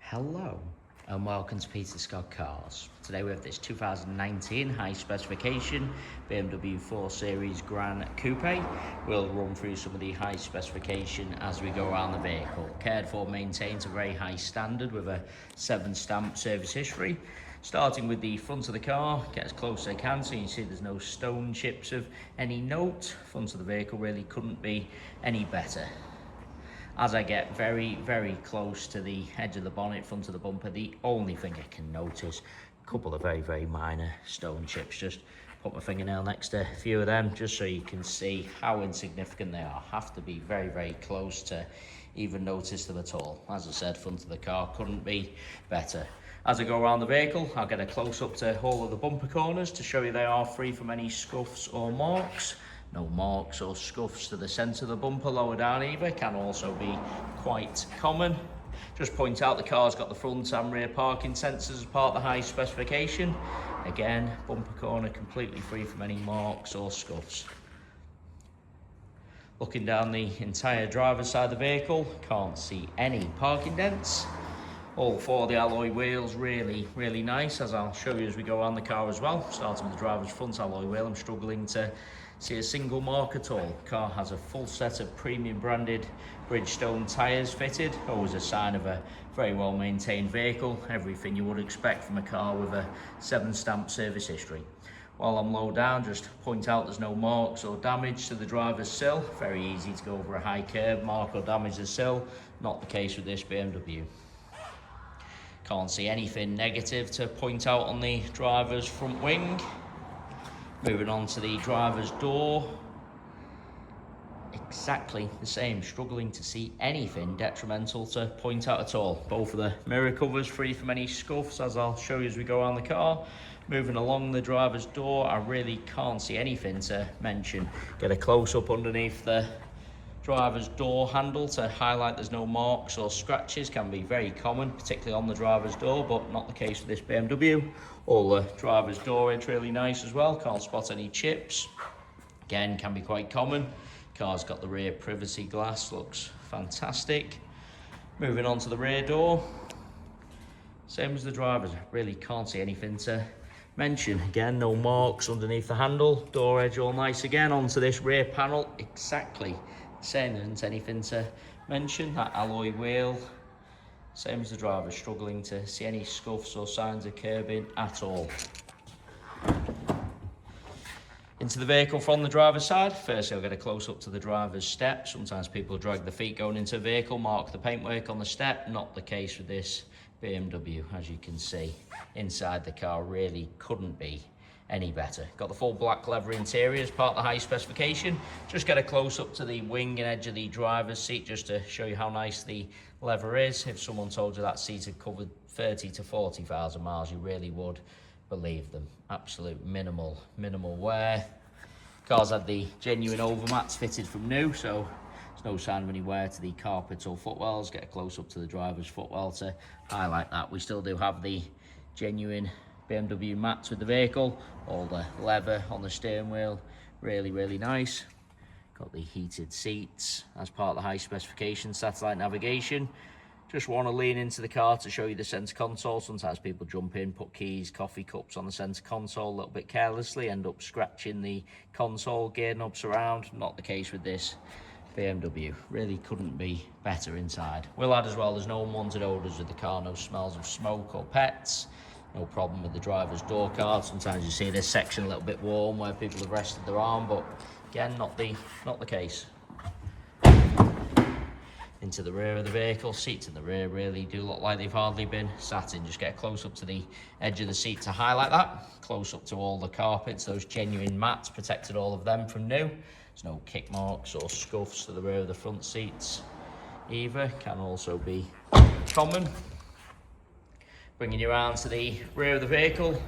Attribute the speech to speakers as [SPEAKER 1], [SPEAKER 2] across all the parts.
[SPEAKER 1] Hello and welcome to Peter Scott Cars. Today we have this 2019 high specification BMW 4 Series Gran Coupe. We'll run through some of the high specification as we go around the vehicle. Cared for, maintained to a very high standard with a 7-stamp service history. Starting with the front of the car, get as close as I can so you can see there's no stone chips of any note. Front of the vehicle really couldn't be any better. As I get very, very close to the edge of the bonnet, front of the bumper, the only thing I can notice, a couple of very, very minor stone chips. Just put my fingernail next to a few of them, just so you can see how insignificant they are. Have to be very, very close to even notice them at all. As I said, front of the car couldn't be better. As I go around the vehicle, I'll get a close-up to all of the bumper corners to show you they are free from any scuffs or marks. No marks or scuffs to the centre of the bumper, lower down either, can also be quite common. Just point out the car's got the front and rear parking sensors as part of the high specification. Again, bumper corner completely free from any marks or scuffs. Looking down the entire driver's side of the vehicle, can't see any parking dents. All four of the alloy wheels really, really nice, as I'll show you as we go around the car as well. Starting with the driver's front alloy wheel, I'm struggling to see a single mark at all. The car has a full set of premium branded Bridgestone tyres fitted, always a sign of a very well maintained vehicle. Everything you would expect from a car with a 7-stamp service history. While I'm low down, just point out there's no marks or damage to the driver's sill. Very easy to go over a high curb, mark or damage the sill. Not the case with this BMW. Can't see anything negative to point out on the driver's front wing. Moving on to the driver's door. Exactly the same, struggling to see anything detrimental to point out at all. Both of the mirror covers free from any scuffs, as I'll show you as we go around the car. Moving along the driver's door, I really can't see anything to mention. Get a close-up underneath the driver's door handle to highlight there's no marks or scratches. Can be very common, particularly on the driver's door, but not the case with this BMW. All the driver's door edge really nice as well, can't spot any chips. Again, can be quite common. Car's got the rear privacy glass, looks fantastic. Moving on to the rear door, same as the driver's, really can't see anything to mention. Again, no marks underneath the handle, door edge all nice again. Onto this rear panel, exactly same, isn't anything to mention. That alloy wheel, same as the driver, struggling to see any scuffs or signs of curbing at all. Into the vehicle from the driver's side. Firstly, I'll get a close-up to the driver's step. Sometimes people drag the feet going into the vehicle, mark the paintwork on the step. Not the case with this BMW, as you can see. Inside the car really couldn't be any better. Got the full black leather interior as part of the high specification. Just get a close-up to the wing and edge of the driver's seat just to show you how nice the leather is. If someone told you that seat had covered 30 to 40,000 miles, you really would believe them. Absolute minimal wear. Car's had the genuine overmats fitted from new, so there's no sign of any wear to the carpet or footwells. Get a close-up to the driver's footwell to highlight that. We still do have the genuine BMW mats with the vehicle. All the leather on the steering wheel, really, really nice. Got the heated seats as part of the high specification, satellite navigation. Just want to lean into the car to show you the centre console. Sometimes people jump in, put keys, coffee cups on the centre console a little bit carelessly, end up scratching the console, gear knobs around. Not the case with this BMW. Really couldn't be better inside. We'll add as well, there's no unwanted odours with the car, no smells of smoke or pets. No problem with the driver's door card. Sometimes you see this section a little bit warm where people have rested their arm, but again, not the case. Into the rear of the vehicle, seats in the rear really do look like they've hardly been sat in. Just get a close up to the edge of the seat to highlight that. Close up to all the carpets, those genuine mats, protected all of them from new. There's no kick marks or scuffs to the rear of the front seats either. Can also be common. Bringing you around to the rear of the vehicle.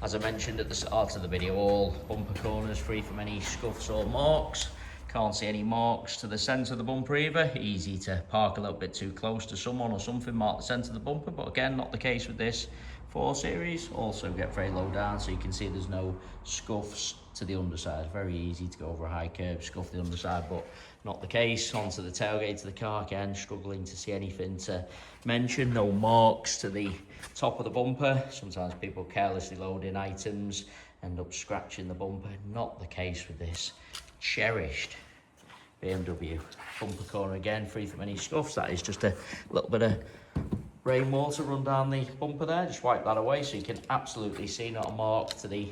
[SPEAKER 1] As I mentioned at the start of the video, all bumper corners free from any scuffs or marks. Can't see any marks to the centre of the bumper either. Easy to park a little bit too close to someone or something, mark the centre of the bumper, but again, not the case with this 4 Series. Also get very low down, so you can see there's no scuffs to the underside. Very easy to go over a high curb, scuff the underside, but not the case. Onto the tailgate of the car, again, struggling to see anything to mention. No marks to the top of the bumper. Sometimes people carelessly load in items, end up scratching the bumper. Not the case with this cherished BMW. Bumper corner again, free from any scuffs. That is just a little bit of rainwater run down the bumper there. Just wipe that away so you can absolutely see not a mark to the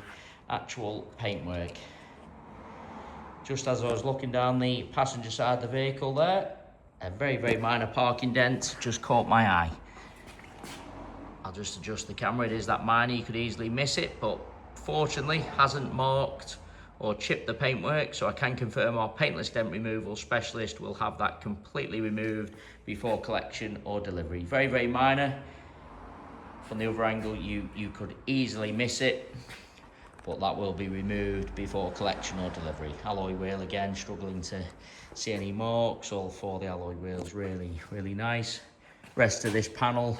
[SPEAKER 1] actual paintwork. Just as I was looking down the passenger side of the vehicle there, a very, very minor parking dent just caught my eye. I'll just adjust the camera. It is that minor, you could easily miss it, but fortunately hasn't marked or chipped the paintwork, so I can confirm our paintless dent removal specialist will have that completely removed before collection or delivery. Very, very minor. From the other angle, you could easily miss it, but that will be removed before collection or delivery. Alloy wheel again, struggling to see any marks. All 4 of the alloy wheels really, really nice. Rest of this panel,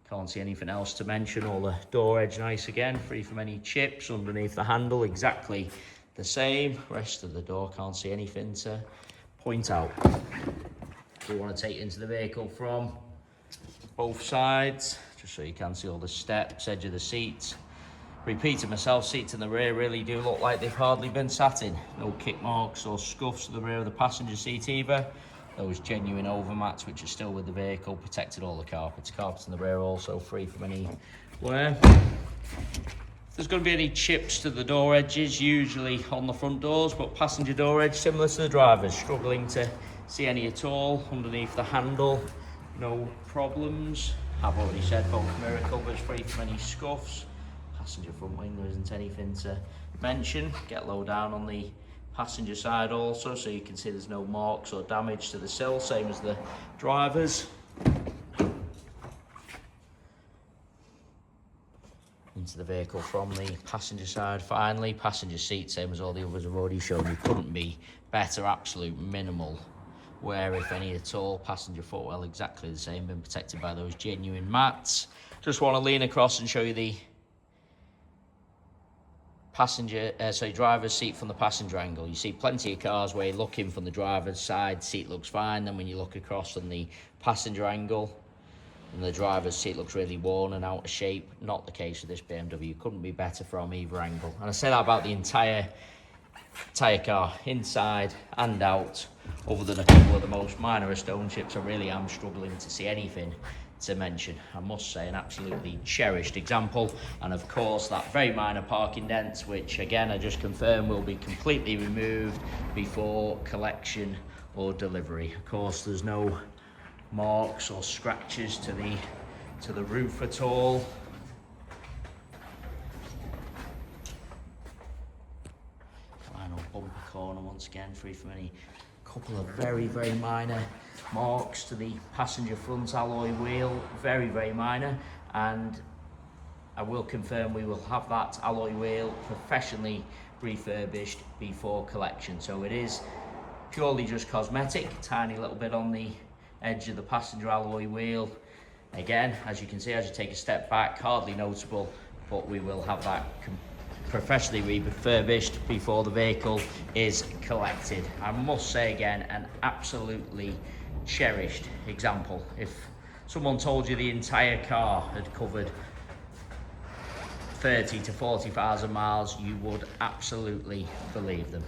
[SPEAKER 1] can't see anything else to mention. All the door edge nice again, free from any chips. Underneath the handle, exactly the same. Rest of the door, can't see anything to point out. We want to take it into the vehicle from both sides, just so you can see all the steps, edge of the seats. Repeating myself, seats in the rear really do look like they've hardly been sat in. No kick marks or scuffs to the rear of the passenger seat either. Those genuine overmats which are still with the vehicle protected all the carpets. Carpets in the rear also free from any wear. If there's going to be any chips to the door edges, usually on the front doors, but passenger door edge similar to the driver's. Struggling to see any at all. Underneath the handle, no problems. I've already said both mirror covers free from any scuffs. Passenger front wing, there isn't anything to mention. Get low down on the passenger side also, so you can see there's no marks or damage to the sill, same as the driver's. Into the vehicle from the passenger side finally. Passenger seat, same as all the others I've already shown you, couldn't be better. Absolute minimal wear, if any at all. Passenger footwell exactly the same, been protected by those genuine mats. Just want to lean across and show you the driver's seat from the passenger angle. You see plenty of cars where you're looking from the driver's side, seat looks fine. Then when you look across on the passenger angle, and the driver's seat looks really worn and out of shape. Not the case with this BMW. Couldn't be better from either angle. And I say that about the entire car, inside and out. Other than a couple of the most minor stone chips, I really am struggling to see anything to mention. I must say, an absolutely cherished example. And of course, that very minor parking dents, which again, I just confirm will be completely removed before collection or delivery. Of course, there's no marks or scratches to the roof at all. Final bumper corner once again, free from any couple of very, very minor marks to the passenger front alloy wheel. Very, very minor. And I will confirm we will have that alloy wheel professionally refurbished before collection. So it is purely just cosmetic, tiny little bit on the edge of the passenger alloy wheel. Again, as you can see, as you take a step back, hardly noticeable, but we will have that professionally refurbished before the vehicle is collected. I must say again, an absolutely cherished example. If someone told you the entire car had covered 30 to 40,000 miles, you would absolutely believe them.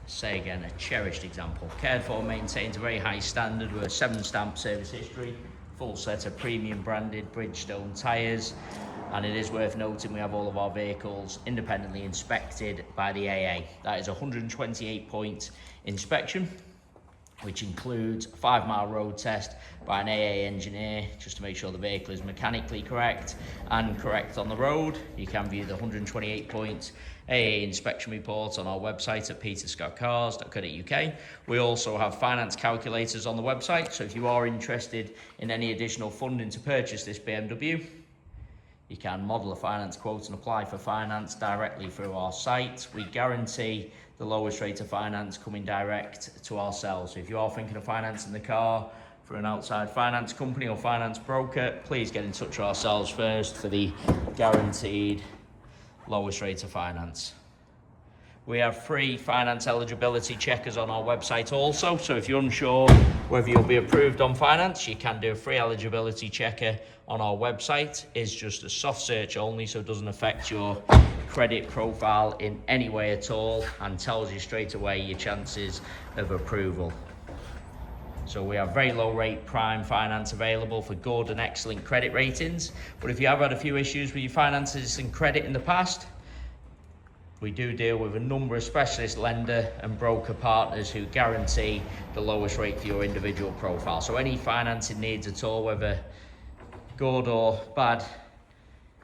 [SPEAKER 1] Say again, a cherished example. Cared for, maintained to a very high standard with a 7-stamp service history, full set of premium branded Bridgestone tyres, and it is worth noting we have all of our vehicles independently inspected by the AA. That is a 128-point inspection, which includes a 5-mile road test by an AA engineer, just to make sure the vehicle is mechanically correct and correct on the road. You can view the 128-point AA inspection report on our website at peterscottcars.co.uk. We also have finance calculators on the website, so if you are interested in any additional funding to purchase this BMW, you can model a finance quote and apply for finance directly through our site. We guarantee the lowest rate of finance coming direct to ourselves. So if you are thinking of financing the car for an outside finance company or finance broker, please get in touch with ourselves first for the guaranteed lowest rate of finance. We have free finance eligibility checkers on our website also, so if you're unsure whether you'll be approved on finance, you can do a free eligibility checker on our website. It's just a soft search only, so it doesn't affect your credit profile in any way at all, and tells you straight away your chances of approval. So we have very low rate prime finance available for good and excellent credit ratings. But if you have had a few issues with your finances and credit in the past, we do deal with a number of specialist lender and broker partners who guarantee the lowest rate for your individual profile. So any financing needs at all, whether good or bad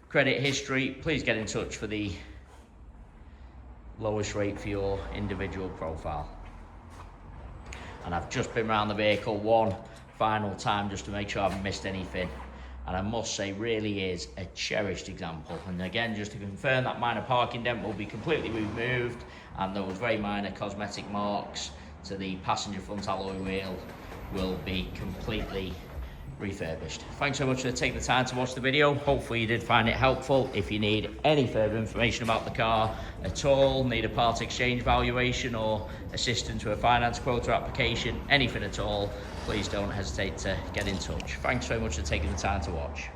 [SPEAKER 1] credit history, please get in touch for the lowest rate for your individual profile. And I've just been around the vehicle one final time just to make sure I haven't missed anything. And I must say, really is a cherished example. And again, just to confirm, that minor parking dent will be completely removed, and those very minor cosmetic marks to the passenger front alloy wheel will be completely refurbished. Thanks so much for taking the time to watch the video. Hopefully you did find it helpful. If you need any further information about the car at all, need a part exchange valuation or assistance with a finance quote or application, anything at all, please don't hesitate to get in touch. Thanks very much for taking the time to watch.